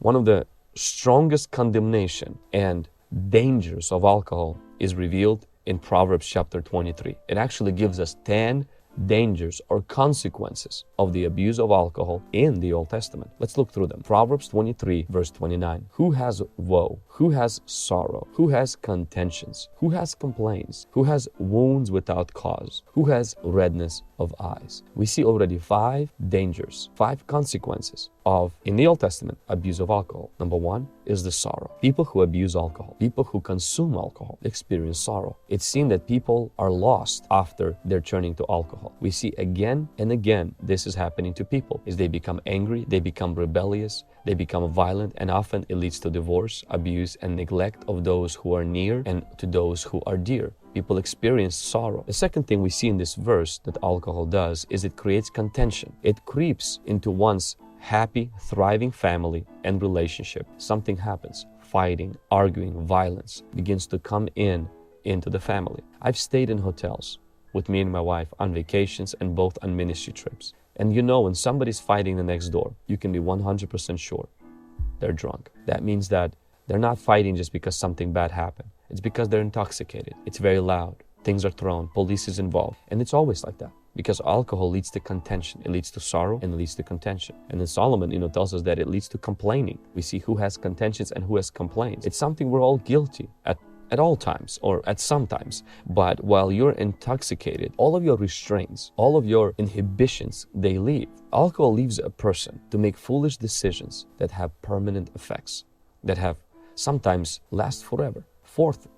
One of the strongest condemnation and dangers of alcohol is revealed in Proverbs chapter 23. It actually gives us 10 dangers or consequences of the abuse of alcohol in the Old Testament. Let's look through them. Proverbs 23 verse 29. Who has woe? Who has sorrow? Who has contentions? Who has complaints? Who has wounds without cause? Who has redness of eyes? We see already 5 dangers, 5 consequences of, in the Old Testament, abuse of alcohol. Number 1 is the sorrow. People who abuse alcohol, people who consume alcohol, experience sorrow. It's seen that people are lost after they're turning to alcohol. We see again and again this is happening to people, is they become angry, they become rebellious, they become violent, and often it leads to divorce, abuse, and neglect of those who are near and to those who are dear. People experience sorrow. The second thing we see in this verse that alcohol does is it creates contention. It creeps into one's happy, thriving family and relationship. Something happens. Fighting, arguing, violence begins to come into the family. I've stayed in hotels with me and my wife on vacations and both on ministry trips. And you know, when somebody's fighting the next door, you can be 100% sure they're drunk. That means that they're not fighting just because something bad happened. It's because they're intoxicated. It's very loud. Things are thrown. Police is involved. And it's always like that because alcohol leads to contention. It leads to sorrow and it leads to contention. And then Solomon, tells us that it leads to complaining. We see who has contentions and who has complaints. It's something we're all guilty at all times or at some times. But while you're intoxicated, all of your restraints, all of your inhibitions, they leave. Alcohol leaves a person to make foolish decisions that have permanent effects, that have sometimes last forever. Fourth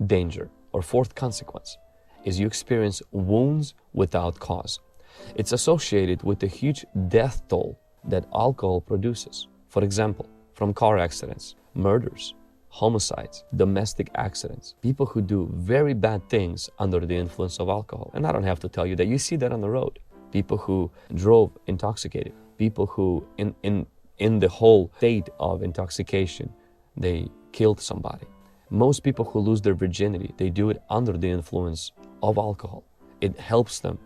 danger or fourth consequence is you experience wounds without cause. It's associated with the huge death toll that alcohol produces. For example, from car accidents, murders, homicides, domestic accidents, people who do very bad things under the influence of alcohol. And I don't have to tell you that you see that on the road. People who drove intoxicated, people who in the whole state of intoxication, they killed somebody. Most people who lose their virginity, they do it under the influence of alcohol. It helps them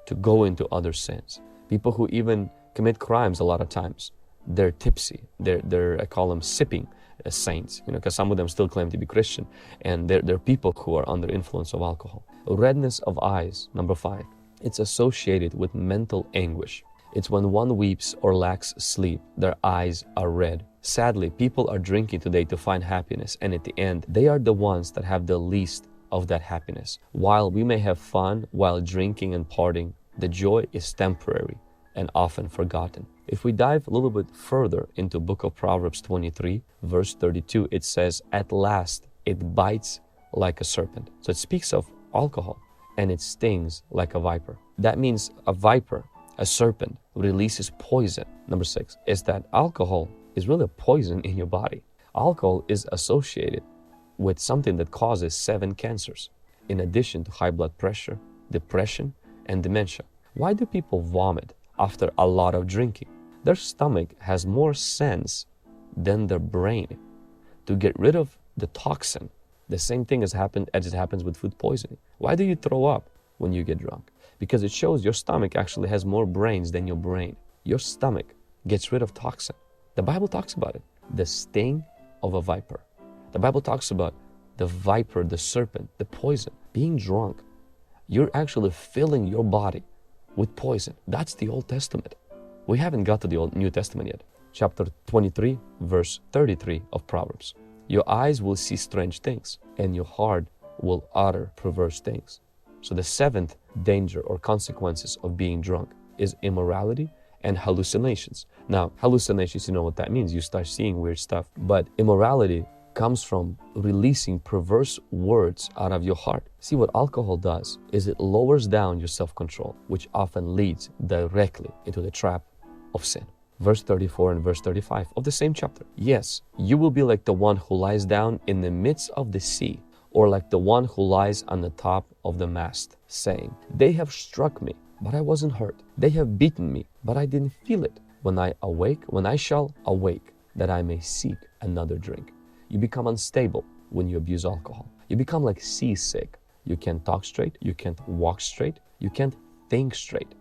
to go into other sins. People who even commit crimes a lot of times, they're tipsy. They're I call them sipping saints, because some of them still claim to be Christian, and they're people who are under influence of alcohol. Redness of eyes, number 5. It's associated with mental anguish. It's when one weeps or lacks sleep, their eyes are red. Sadly, people are drinking today to find happiness, and at the end, they are the ones that have the least of that happiness. While we may have fun while drinking and partying, the joy is temporary and often forgotten. If we dive a little bit further into book of Proverbs 23, verse 32, it says, "At last it bites like a serpent." So it speaks of alcohol, and it stings like a viper. That means a viper, a serpent, releases poison. Number 6 is that alcohol is really a poison in your body. Alcohol is associated with something that causes 7 cancers, in addition to high blood pressure, depression, and dementia. Why do people vomit after a lot of drinking? Their stomach has more sense than their brain to get rid of the toxin. The same thing as it happens with food poisoning. Why do you throw up when you get drunk? Because it shows your stomach actually has more brains than your brain. Your stomach gets rid of toxin. The Bible talks about it. The sting of a viper. The Bible talks about the viper, the serpent, the poison. Being drunk, you're actually filling your body with poison. That's the Old Testament. We haven't got to the New Testament yet. Chapter 23, verse 33 of Proverbs. Your eyes will see strange things, and your heart will utter perverse things. So the 7th danger or consequences of being drunk is immorality and hallucinations. Now, hallucinations, you know what that means. You start seeing weird stuff. But immorality comes from releasing perverse words out of your heart. See, what alcohol does is it lowers down your self-control, which often leads directly into the trap of sin. Verse 34 and verse 35 of the same chapter. Yes, you will be like the one who lies down in the midst of the sea, or like the one who lies on the top of the mast, saying, "They have struck me, but I wasn't hurt. They have beaten me, but I didn't feel it. When I shall awake, that I may seek another drink." You become unstable when you abuse alcohol. You become like seasick. You can't talk straight, you can't walk straight, you can't think straight.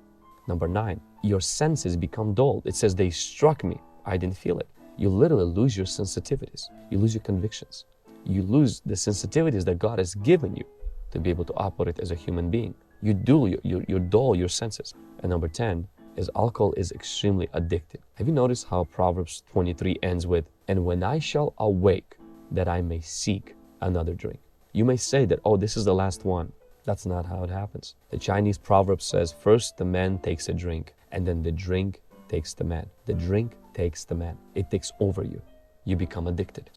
Number 9, your senses become dulled. It says, "They struck me, I didn't feel it." you literally lose your sensitivities. You lose your convictions. You lose the sensitivities that God has given you to be able to operate as a human being. You dull your senses. And number 10 is alcohol is extremely addictive. Have you noticed how Proverbs 23 ends with, "And when I shall awake, that I may seek another drink." You may say that, oh, this is the last one. That's not how it happens. The Chinese proverb says, first the man takes a drink, and then the drink takes the man. The drink takes the man. It takes over you. You become addicted.